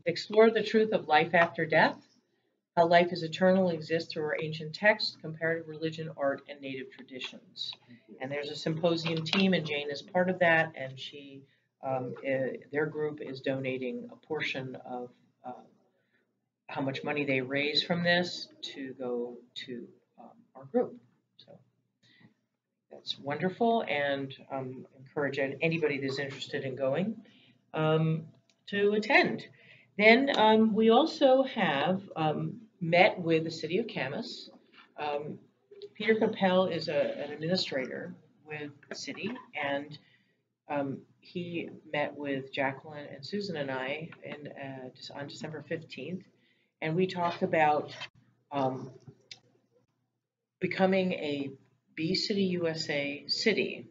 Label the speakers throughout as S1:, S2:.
S1: Explore the truth of life after death, how life is eternal and exists through our ancient texts, comparative religion, art, and native traditions. And there's a symposium team, and Jane is part of that, and their group is donating a portion of how much money they raise from this to go to our group. So that's wonderful, and encourage anybody that's interested in going to attend. Then we also have met with the city of Camas. Peter Capel is an administrator with the city, and he met with Jacqueline and Susan and I on December 15th, and we talked about becoming a Bee City USA city.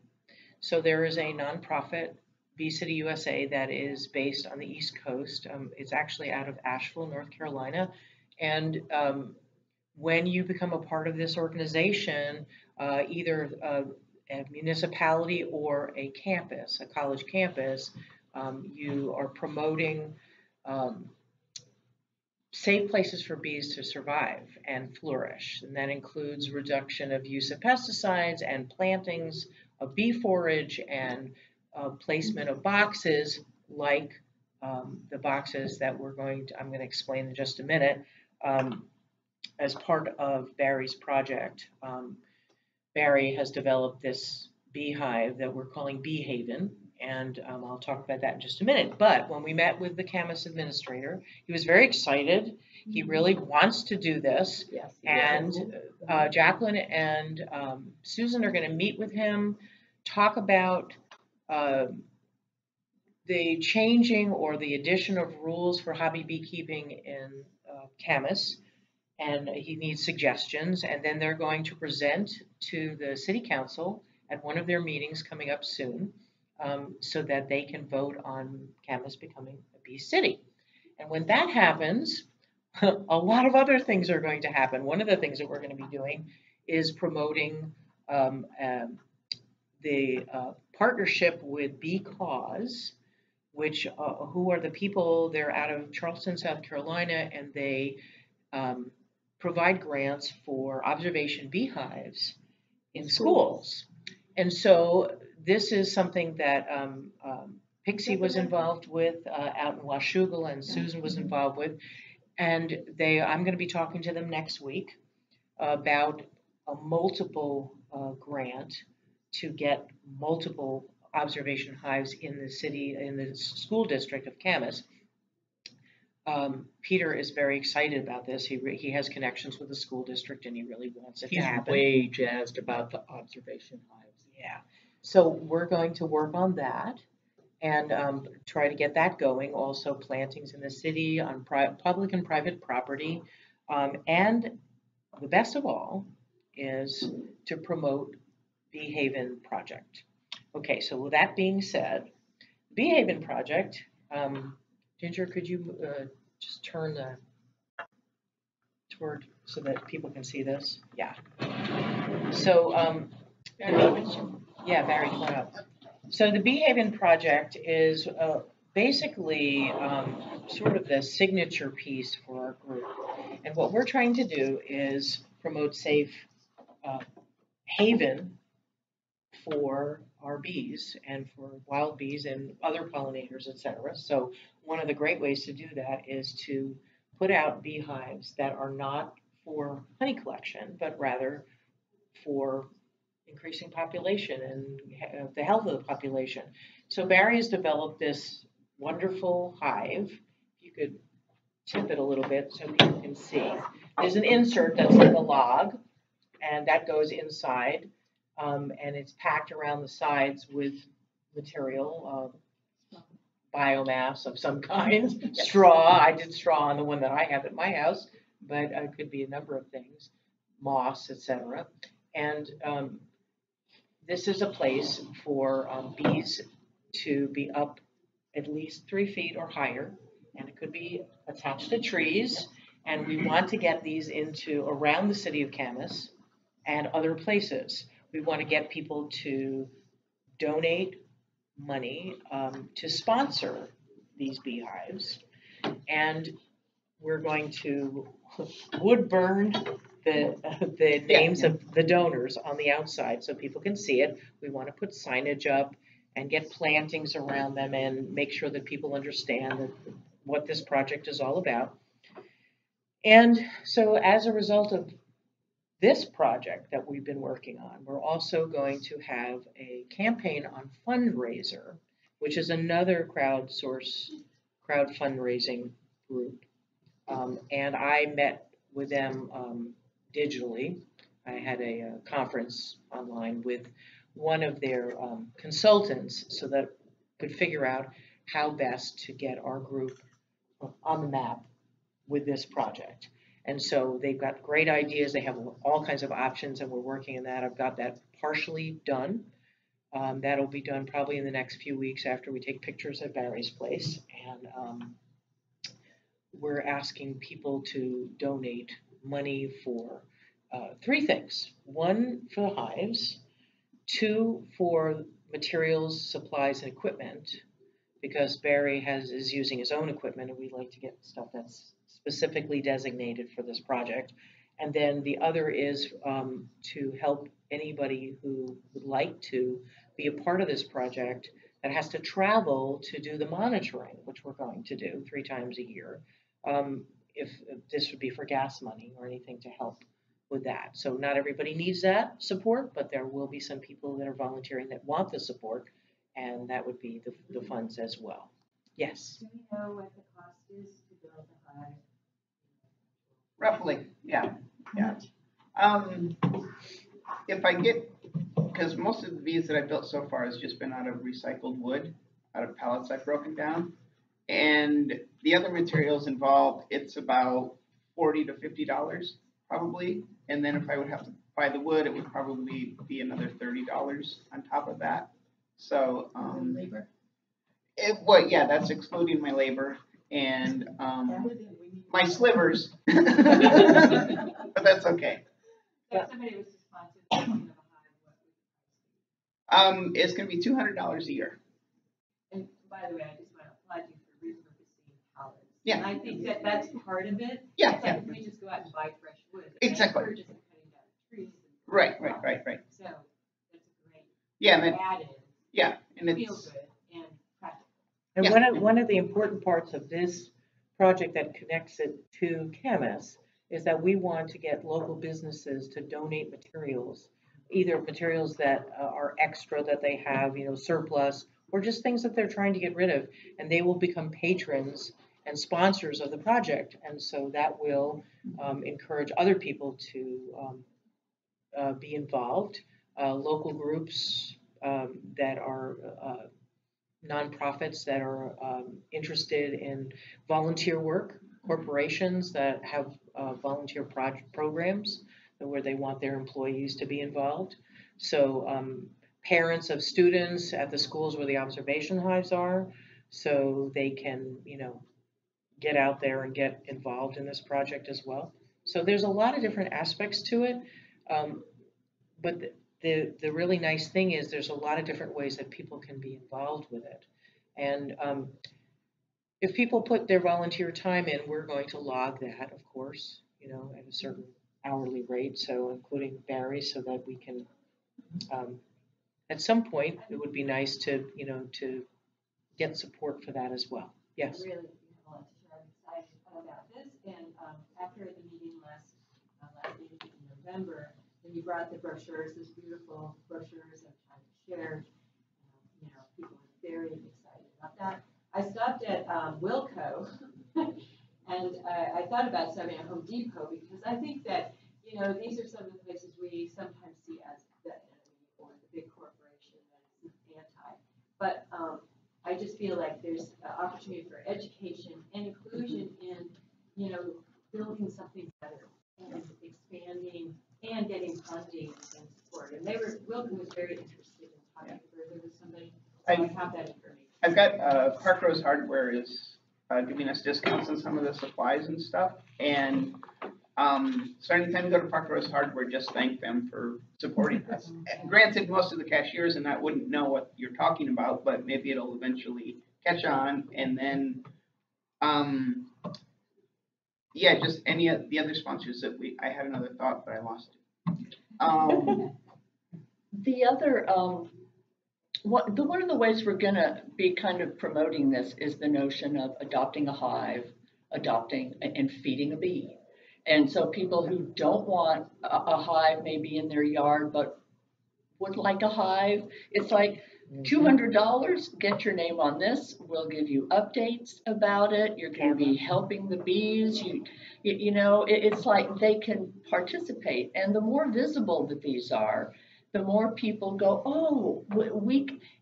S1: So there is a nonprofit, Bee City USA, that is based on the East Coast. It's actually out of Asheville, North Carolina. And when you become a part of this organization, either a municipality or a campus, a college campus, you are promoting safe places for bees to survive and flourish. And that includes reduction of use of pesticides and plantings of bee forage and placement of boxes like the boxes that I'm going to explain in just a minute, as part of Barry's project. Barry has developed this beehive that we're calling Bee Haven, and I'll talk about that in just a minute. But when we met with the Camas administrator, he was very excited. He really wants to do this. Yes, and Jacqueline and Susan are going to meet with him, talk about the changing or the addition of rules for hobby beekeeping in Camas, and he needs suggestions. And then they're going to present to the city council at one of their meetings coming up soon, so that they can vote on Camas becoming a bee city. And when that happens, a lot of other things are going to happen. One of the things that we're going to be doing is promoting the partnership with Because, which who are the people, they're out of Charleston, South Carolina, and they provide grants for observation beehives in schools. And so this is something that Pixie was involved with out in Washougal, and Susan was involved with. And I'm going to be talking to them next week about a multiple grant to get multiple observation hives in the school district of Camas. Peter is very excited about this. He has connections with the school district, and he really wants it to happen.
S2: He's way jazzed about the observation hives.
S1: Yeah. So we're going to work on that and try to get that going. Also, plantings in the city on public and private property. And the best of all is to promote Bee Haven Project. Okay, so with that being said, Bee Haven Project, Ginger, could you just turn toward so that people can see this? Yeah. So, yeah, Barry, come on up. So the Bee Haven Project is basically sort of the signature piece for our group. And what we're trying to do is promote safe haven for our bees and for wild bees and other pollinators, etc. So one of the great ways to do that is to put out beehives that are not for honey collection, but rather for increasing population and the health of the population. So Barry has developed this wonderful hive. You could tip it a little bit so people can see. There's an insert that's like a log, and that goes inside, and it's packed around the sides with material, biomass of some kind, straw. I did straw on the one that I have at my house, but it could be a number of things, moss, etc. And this is a place for bees to be up at least 3 feet or higher, and it could be attached to trees. And we want to get these into around the city of Camas and other places. We want to get people to donate money to sponsor these beehives. And we're going to wood burn the names of the donors on the outside so people can see it. We want to put signage up and get plantings around them and make sure that people understand what this project is all about. And so as a result of this project that we've been working on, we're also going to have a campaign on fundraiser, which is another crowd fundraising group. And I met with them digitally. I had a conference online with one of their consultants so that could figure out how best to get our group on the map with this project. And so they've got great ideas. They have all kinds of options, and we're working on that. I've got that partially done. That'll be done probably in the next few weeks after we take pictures at Barry's place. And we're asking people to donate money for 3 things. 1, for the hives. 2, for materials, supplies, and equipment, because Barry is using his own equipment, and we'd like to get stuff that's specifically designated for this project. And then the other is to help anybody who would like to be a part of this project that has to travel to do the monitoring, which we're going to do 3 times a year. If this would be for gas money or anything to help with that. So not everybody needs that support, but there will be some people that are volunteering that want the support, and that would be the funds as well. Yes?
S3: Do we know what the cost is to build the hive?
S4: Roughly, yeah. If I get, because most of the bees that I built so far has just been out of recycled wood, out of pallets I've broken down. And the other materials involved, it's about $40 to $50 probably. And then if I would have to buy the wood, it would probably be another $30 on top of that. So
S3: Labor?
S4: Well, yeah, that's excluding my labor and my slivers. But that's okay.
S3: So if somebody was to sponsor the building of a hive, what would the price be?
S4: It's going to be $200 a year.
S3: And by the way, I just want to applaud you for repurposing pallets.
S4: Yeah.
S3: And I think that that's part of it.
S4: Yeah.
S3: It's like if we just go out and buy fresh wood.
S4: Exactly.
S3: We're just cutting down trees.
S4: Right.
S3: So that's a great added.
S4: Yeah, and
S3: Feel
S4: it's
S3: good and practical.
S1: And
S4: Yeah.
S1: one of the important parts of this project that connects it to Camas is that we want to get local businesses to donate materials, either materials that are extra that they have, surplus, or just things that they're trying to get rid of, and they will become patrons and sponsors of the project. And so that will encourage other people to be involved, local groups that are nonprofits that are interested in volunteer work, corporations that have volunteer programs where they want their employees to be involved. So parents of students at the schools where the observation hives are, so they can, get out there and get involved in this project as well. So there's a lot of different aspects to it, but the really nice thing is there's a lot of different ways that people can be involved with it. And if people put their volunteer time in, we're going to log that, of course, at a certain hourly rate, so including Barry, so that we can, at some point, it would be nice to, to get support for that as well. Yes?
S3: Really, you have a lot to share. I'm excited about this. And after the meeting last meeting in November, when you brought the brochures, those beautiful brochures of time shared, people were very excited about that. I stopped at Wilco, and I thought about stopping at Home Depot because I think that, these are some of the places we sometimes see as the enemy or the big corporation that's anti. But I just feel like there's an opportunity for education and inclusion in, building something better and expanding and getting funding and support. And Wilco was very interested in talking further with somebody. So I have that information.
S4: I've got Park Rose Hardware is giving us discounts on some of the supplies and stuff. And so anytime you go to Park Rose Hardware, just thank them for supporting us. And granted, most of the cashiers and that wouldn't know what you're talking about, but maybe it'll eventually catch on. And then Yeah, just any of the other sponsors that I had another thought, but I lost it.
S2: The other, one of the ways we're gonna be kind of promoting this is the notion of adopting a hive, adopting and feeding a bee. And so people who don't want a hive maybe in their yard, but would like a hive, it's like $200, get your name on this. We'll give you updates about it. You're going to be helping the bees. It's like they can participate. And the more visible the bees are, the more people go, oh,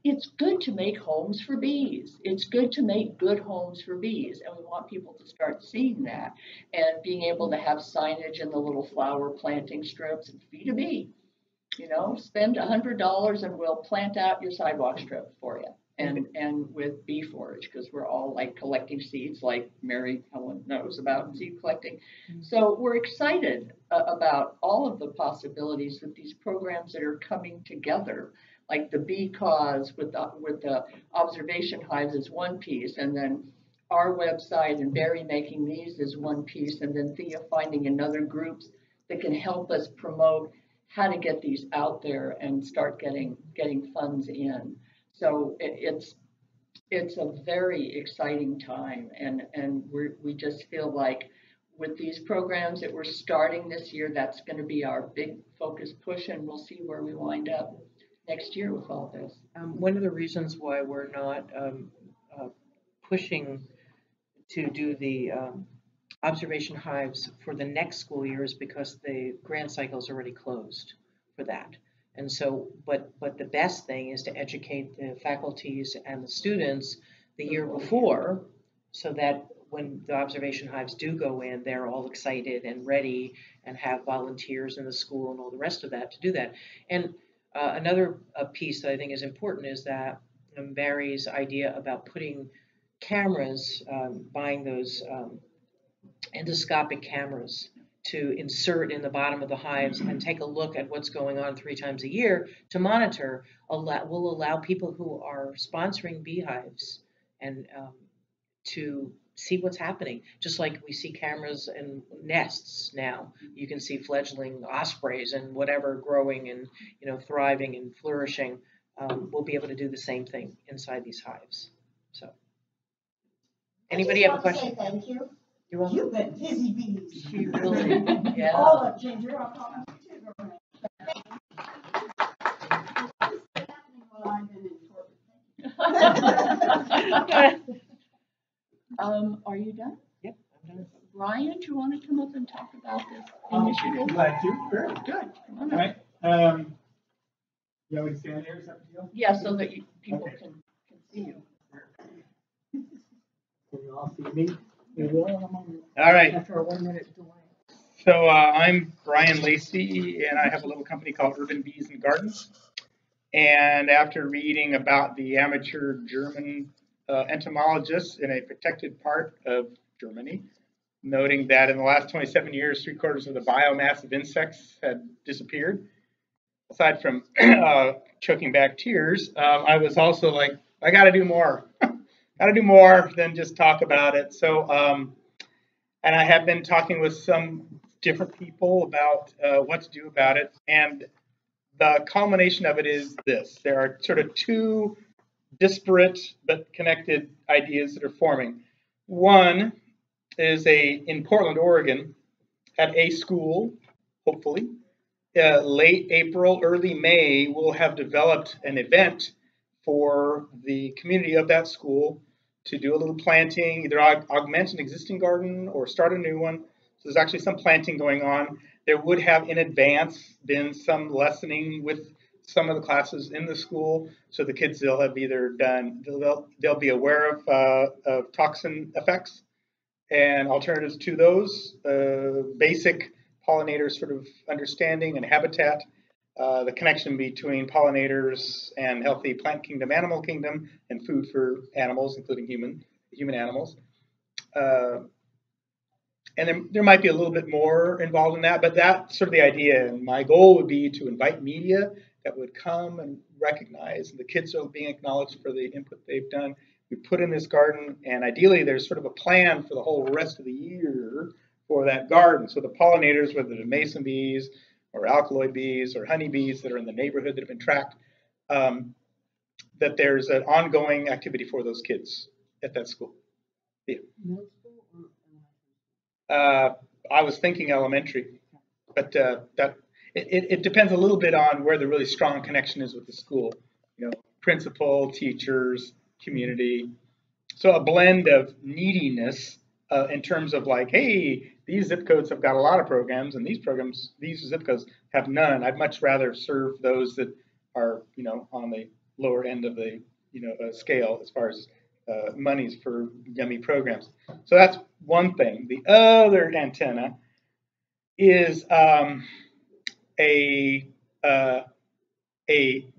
S2: it's good to make homes for bees. It's good to make good homes for bees. And we want people to start seeing that and being able to have signage in the little flower planting strips and feed a bee. Spend $100 and we'll plant out your sidewalk strip for you. And with bee forage, because we're all like collecting seeds, like Mary Helen knows about seed collecting. So we're excited about all of the possibilities with these programs that are coming together, like the Bee Cause with the observation hives is one piece, and then our website and berry making these is one piece, and then Thea finding another groups that can help us promote how to get these out there and start getting funds in. So it's a very exciting time, and we just feel like with these programs that we're starting this year, that's going to be our big focus push, and we'll see where we wind up next year with all this.
S1: One of the reasons why we're not pushing to do the observation hives for the next school year is because the grant cycle is already closed for that. And so, but the best thing is to educate the faculties and the students the year before, so that when the observation hives do go in, they're all excited and ready and have volunteers in the school and all the rest of that to do that. And another piece that I think is important is that Barry's idea about putting cameras, buying those endoscopic cameras to insert in the bottom of the hives and take a look at what's going on 3 times a year to monitor will allow people who are sponsoring beehives and to see what's happening. Just like we see cameras in nests now, you can see fledgling ospreys and whatever growing and thriving and flourishing. We'll be able to do the same thing inside these hives. So, anybody have a question?
S5: Thank you.
S1: You're welcome.
S5: You've been busy bees.
S2: She really, yeah.
S5: All of Ginger, I'll call you too, girlfriend.
S2: Are you done?
S1: Yep, I'm done.
S2: Ryan, do you want to come up and talk about this initiative?
S6: Glad to. Sure.
S2: Good.
S6: All right. You want me to stand here? Is that the deal?
S2: Yeah, so that people
S6: Okay.
S2: can see you.
S6: Can you all see me? You will. All right.
S2: After a 1 minute delay.
S6: So I'm Brian Lacey, and I have a little company called Urban Bees and Gardens. And after reading about the amateur German entomologists in a protected part of Germany, noting that in the last 27 years, 3/4 of the biomass of insects had disappeared, aside from choking back tears, I was also like, I got to do more. Got to do more than just talk about it. So, and I have been talking with some different people about what to do about it. And the culmination of it is this. There are sort of 2 disparate but connected ideas that are forming. One is in Portland, Oregon, at a school, hopefully, late April, early May, we'll have developed an event for the community of that school to do a little planting, either augment an existing garden or start a new one. So there's actually some planting going on. There would have in advance been some lessening with some of the classes in the school, so the kids they'll have either done, they'll be aware of toxin effects and alternatives to those, basic pollinator sort of understanding and habitat, the connection between pollinators and healthy plant kingdom, animal kingdom, and food for animals, including human animals. And there might be a little bit more involved in that, but that's sort of the idea. And my goal would be to invite media that would come and recognize, and the kids are being acknowledged for the input they've done. We put in this garden, and ideally there's sort of a plan for the whole rest of the year for that garden. So the pollinators, whether they're mason bees or alkaloid bees or honeybees that are in the neighborhood that have been tracked, that there's an ongoing activity for those kids at that school. Yeah.
S3: Middle school or elementary?
S6: I was thinking elementary, but it depends a little bit on where the really strong connection is with the school. You know, principal, teachers, community. So a blend of neediness in terms of like, hey, these zip codes have got a lot of programs, and these zip codes have none. I'd much rather serve those that are, you know, on the lower end of the, you know, scale as far as monies for yummy programs. So that's one thing. The other antenna is a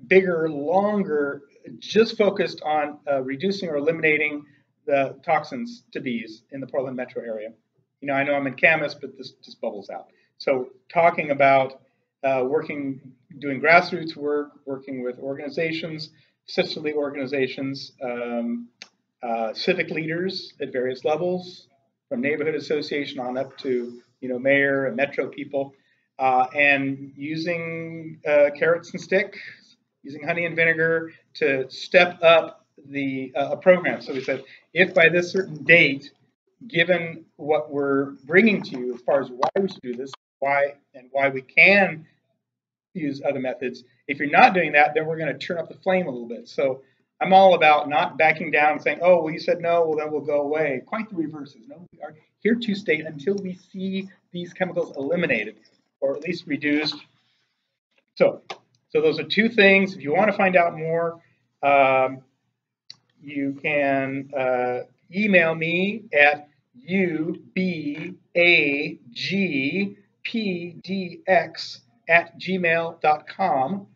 S6: bigger, longer, just focused on reducing or eliminating the toxins to bees in the Portland metro area. You know, I know I'm in Camas, but this just bubbles out. So talking about doing grassroots work, working with organizations, sisterly organizations, civic leaders at various levels, from neighborhood association on up to, you know, mayor and metro people, and using carrots and sticks, using honey and vinegar to step up the program. So we said, if by this certain date, given what we're bringing to you as far as why we should do this, why we can use other methods, if you're not doing that, then we're going to turn up the flame a little bit. So I'm all about not backing down and saying, oh, well, you said no, well, then we'll go away. Quite the reverse is, no, we are here to stay until we see these chemicals eliminated or at least reduced. So those are two things. If you want to find out more, you can email me at ubagpdx@gmail.com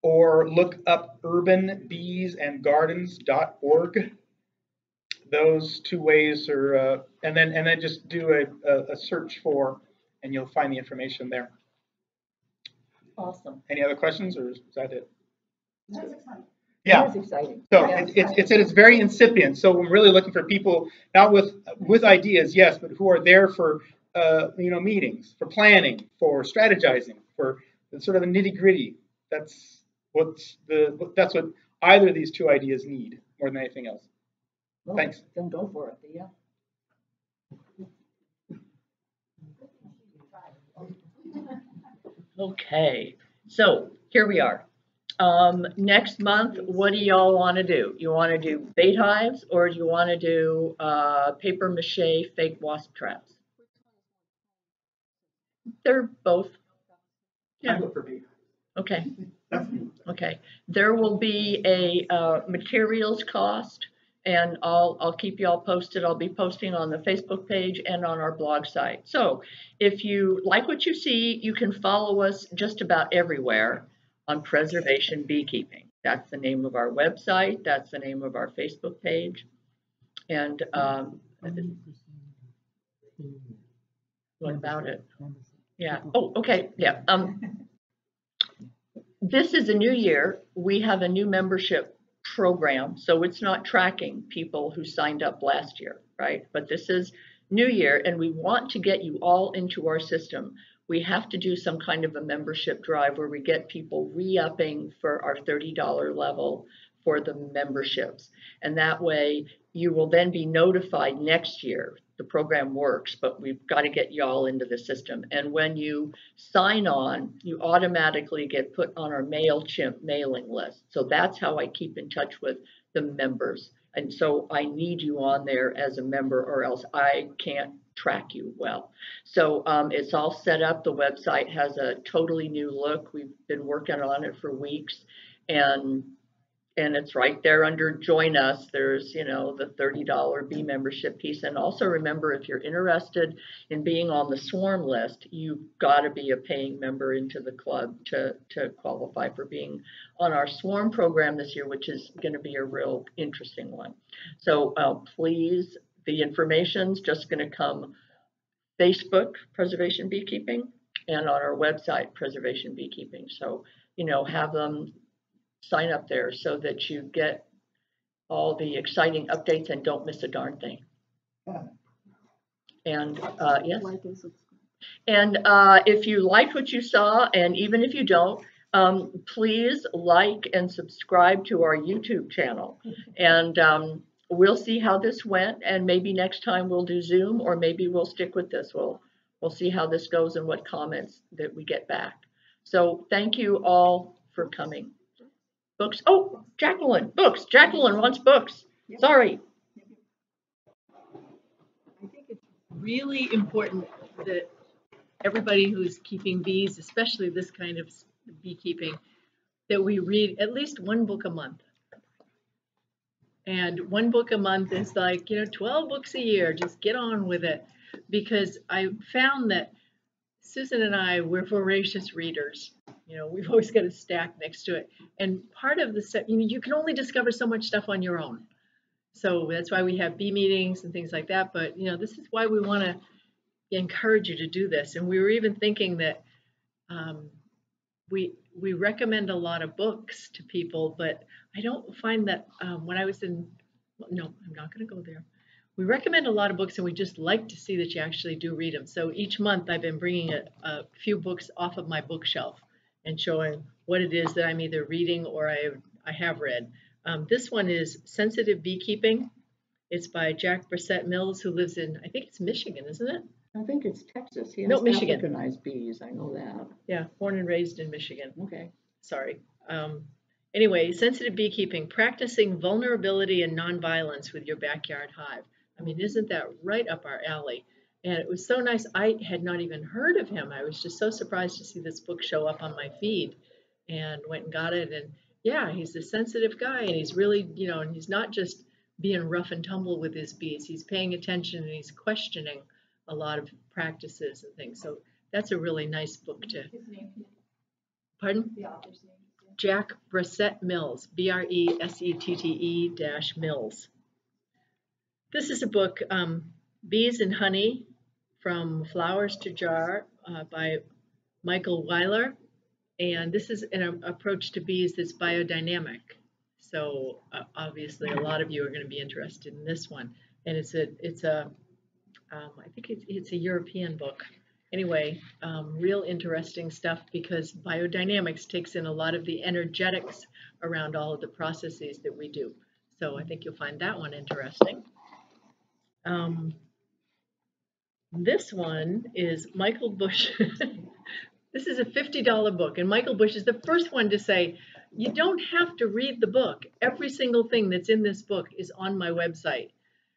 S6: or look up urbanbeesandgardens.org. Those two ways are, and then just do a search for, and you'll find the information there.
S2: Awesome.
S6: Any other questions, or is that it?
S5: That's exciting.
S6: Yeah.
S2: It is exciting.
S6: So
S2: Yeah.
S6: it's very incipient. So I'm really looking for people not with ideas, yes, but who are there for you know, meetings, for planning, for strategizing, for the sort of the nitty gritty. That's what either of these two ideas need more than anything else.
S2: Well,
S6: Thanks.
S2: Then go for it. Yeah. Okay, so here we are. Next month, what do y'all want to do? You want to do bait hives, or do you want to do paper mache fake wasp traps? They're both.
S6: I
S2: Yeah.
S6: look for bait.
S2: Okay.
S6: That's me.
S2: Okay. There will be a materials cost, and I'll keep you all posted. I'll be posting on the Facebook page and on our blog site. So if you like what you see, you can follow us just about everywhere on Preservation Beekeeping. That's the name of our website. That's the name of our Facebook page. And what about it? Yeah. Oh, okay. Yeah. This is a new year. We have a new membership program, so it's not tracking people who signed up last year, right? But this is new year, and we want to get you all into our system. We have to do some kind of a membership drive where we get people re-upping for our $30 level for the memberships. And that way you will then be notified next year. The program works, but we've got to get y'all into the system. And when you sign on, you automatically get put on our MailChimp mailing list. So that's how I keep in touch with the members. And so I need you on there as a member, or else I can't track you well. So it's all set up. The website has a totally new look. We've been working on it for weeks, and it's right there under Join Us. There's, you know, the $30 bee membership piece. And also remember, if you're interested in being on the swarm list, you've got to be a paying member into the club to qualify for being on our swarm program this year, which is going to be a real interesting one. So please, the information's just going to come Facebook, Preservation Beekeeping, and on our website, Preservation Beekeeping. So, you know, have them sign up there so that you get all the exciting updates and don't miss a darn thing. And yes.
S5: Like and subscribe.
S2: And if you liked what you saw, and even if you don't, please like and subscribe to our YouTube channel. And we'll see how this went. And maybe next time we'll do Zoom, or maybe we'll stick with this. We'll see how this goes and what comments that we get back. So thank you all for coming. Books. Oh, Jacqueline, books. Jacqueline wants books. Sorry.
S7: I think it's really important that everybody who's keeping bees, especially this kind of beekeeping, that we read at least one book a month. And one book a month is like, 12 books a year. Just get on with it. Because I found that Susan and I, we're voracious readers. We've always got a stack next to it. And part of the stuff, you can only discover so much stuff on your own. So that's why we have bee meetings and things like that. But, this is why we want to encourage you to do this. And we were even thinking that we recommend a lot of books to people, but I don't find that when I was no, I'm not going to go there. We recommend a lot of books, and we just like to see that you actually do read them. So each month I've been bringing a few books off of my bookshelf and showing what it is that I'm either reading or I have read. This one is Sensitive Beekeeping. It's by Jack Brissett Mills, who lives in, I think it's Michigan, isn't it?
S2: I think it's Texas. He has
S7: No, Michigan.
S2: Africanized bees. I know that.
S7: Yeah, born and raised in Michigan.
S2: Okay.
S7: Sorry. Anyway, Sensitive Beekeeping, practicing vulnerability and nonviolence with your backyard hive. I mean, isn't that right up our alley? And it was so nice. I had not even heard of him. I was just so surprised to see this book show up on my feed, and went and got it. And yeah, he's a sensitive guy, and he's really, and he's not just being rough and tumble with his bees. He's paying attention, and he's questioning a lot of practices and things. So that's a really nice book to.
S3: His name,
S7: Pardon?
S3: the author's name.
S7: Jack Brissett Mills, Bressette-Mills. This is a book, Bees and Honey, From Flowers to Jar, by Michael Weiler. And this is an approach to bees that's biodynamic. So obviously a lot of you are going to be interested in this one. And I think it's a European book. Anyway, real interesting stuff, because biodynamics takes in a lot of the energetics around all of the processes that we do. So I think you'll find that one interesting. This one is Michael Bush. This is a $50 book, and Michael Bush is the first one to say, you don't have to read the book. Every single thing that's in this book is on my website.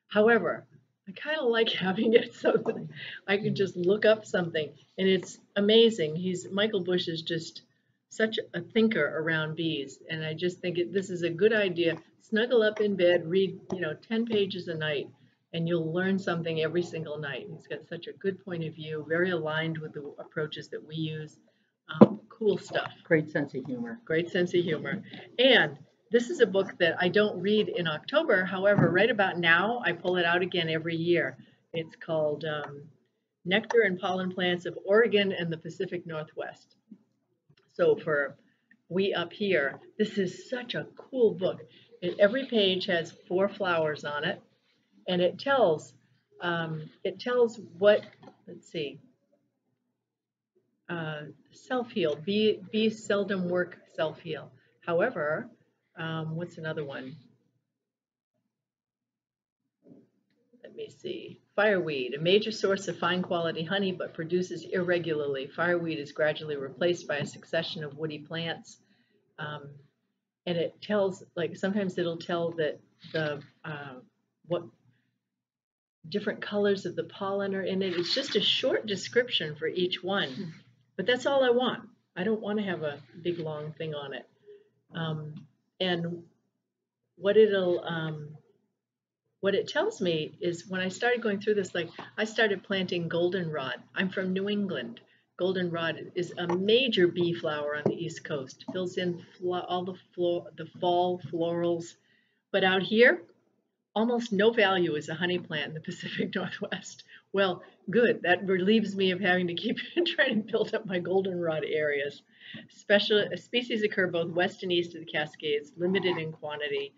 S7: However, I kind of like having it so that I can just look up something, and it's amazing. Michael Bush is just such a thinker around bees, and I just think this is a good idea. Snuggle up in bed, read 10 pages a night, and you'll learn something every single night. He's got such a good point of view, very aligned with the approaches that we use. Cool stuff.
S2: Great sense of humor.
S7: Great sense of humor. And this is a book that I don't read in October. However, right about now, I pull it out again every year. It's called Nectar and Pollen Plants of Oregon and the Pacific Northwest. So for we up here, this is such a cool book. Every page has 4 flowers on it, and it tells what, let's see, self-heal. Bees seldom work self-heal. However, what's another one? Let me see. Fireweed, a major source of fine quality honey, but produces irregularly. Fireweed is gradually replaced by a succession of woody plants. And it tells, like sometimes it'll tell that what different colors of the pollen are in it. It's just a short description for each one. But that's all I want. I don't want to have a big long thing on it. And what it tells me is, when I started going through this, like I started planting goldenrod. I'm from New England. Goldenrod is a major bee flower on the East Coast. Fills in all the fall florals. But out here, almost no value as a honey plant in the Pacific Northwest. Well, good. That relieves me of having to keep trying to build up my goldenrod areas. Species occur both west and east of the Cascades, limited in quantity.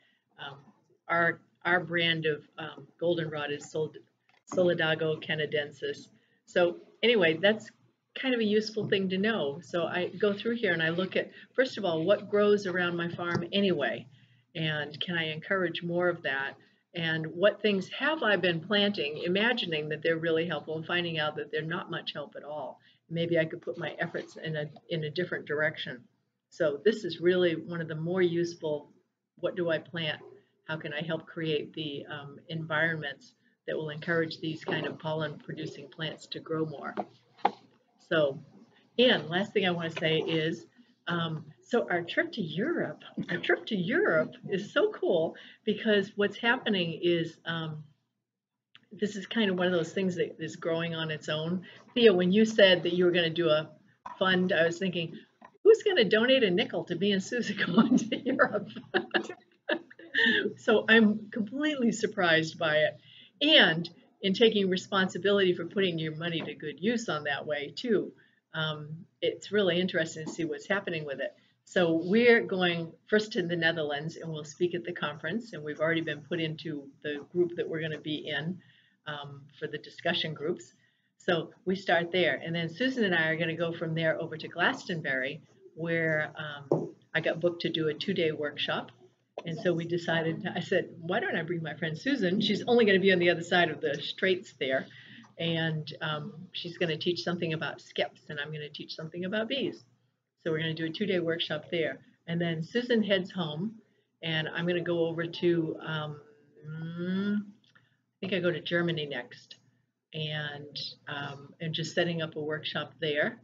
S7: Our brand of goldenrod is sold Solidago canadensis. So anyway, that's kind of a useful thing to know. So I go through here and I look at, first of all, what grows around my farm anyway, and can I encourage more of that? And what things have I been planting, imagining that they're really helpful and finding out that they're not much help at all. Maybe I could put my efforts in a different direction. So this is really one of the more useful, what do I plant? How can I help create the environments that will encourage these kind of pollen producing plants to grow more? So, and last thing I want to say is, so our trip to Europe is so cool because what's happening is, this is kind of one of those things that is growing on its own. Thea, when you said that you were going to do a fund, I was thinking, who's going to donate a nickel to me and Susan going to Europe? So I'm completely surprised by it. And in taking responsibility for putting your money to good use on that way too. It's really interesting to see what's happening with it. So we're going first to the Netherlands and we'll speak at the conference, and we've already been put into the group that we're going to be in for the discussion groups. So we start there, and then Susan and I are going to go from there over to Glastonbury, where I got booked to do a 2-day workshop. And so we decided, I said, why don't I bring my friend Susan? She's only going to be on the other side of the straits there. And she's going to teach something about skips, and I'm going to teach something about bees. So we're going to do a 2-day workshop there. And then Susan heads home, and I'm going to go over to, I think I go to Germany next, and just setting up a workshop there.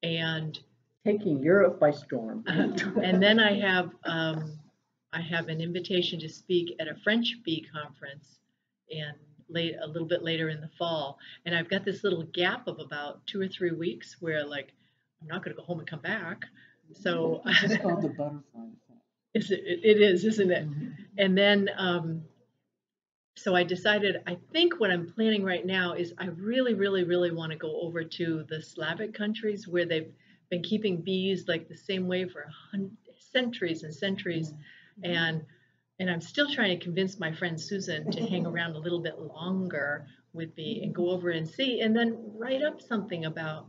S7: And
S2: Taking Europe by storm.
S7: and then I have an invitation to speak at a French bee conference a little bit later in the fall. And I've got this little gap of about 2 or 3 weeks where, like, I'm not going to go home and come back. So
S2: It's called the butterfly effect.
S7: It is, isn't it? Mm-hmm. And then, so I decided, I think what I'm planning right now is I really, really, really want to go over to the Slavic countries where they've been keeping bees like the same way for centuries and centuries. Mm-hmm. And I'm still trying to convince my friend Susan to hang around a little bit longer with me and go over and see, and then write up something about,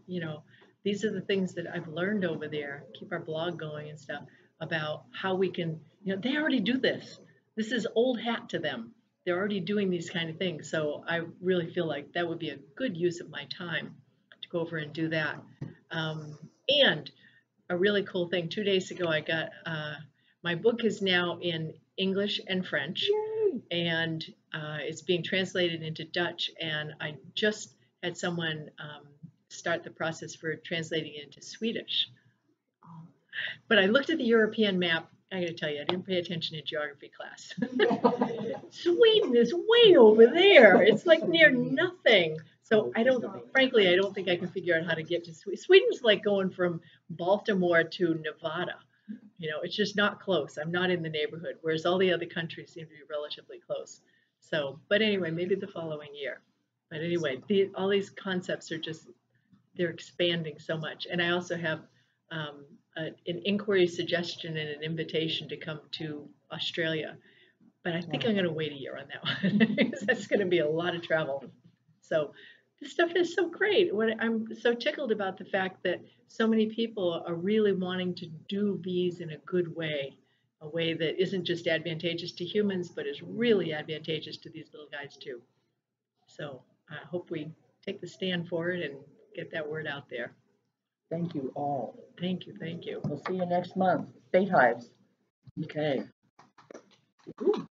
S7: these are the things that I've learned over there, keep our blog going and stuff, about how we can, they already do this. This is old hat to them. They're already doing these kind of things. So I really feel like that would be a good use of my time to go over and do that. And a really cool thing, 2 days ago, I got, my book is now in English and French. Yay. And it's being translated into Dutch. And I just had someone start the process for translating it into Swedish. But I looked at the European map. I got to tell you, I didn't pay attention in geography class. Sweden is way over there. It's like near nothing. So frankly, I don't think I can figure out how to get to Sweden. Sweden's like going from Baltimore to Nevada. It's just not close. I'm not in the neighborhood, whereas all the other countries seem to be relatively close. So, but anyway, maybe the following year. But anyway, all these concepts are just, they're expanding so much. And I also have an inquiry suggestion and an invitation to come to Australia. But I think I'm going to wait a year on that one because that's going to be a lot of travel. So this stuff is so great. I'm so tickled about the fact that so many people are really wanting to do bees in a good way, a way that isn't just advantageous to humans, but is really advantageous to these little guys too. So I hope we take the stand for it and get that word out there.
S2: Thank you all.
S7: Thank you.
S2: We'll see you next month. Bait hives. Okay. Ooh.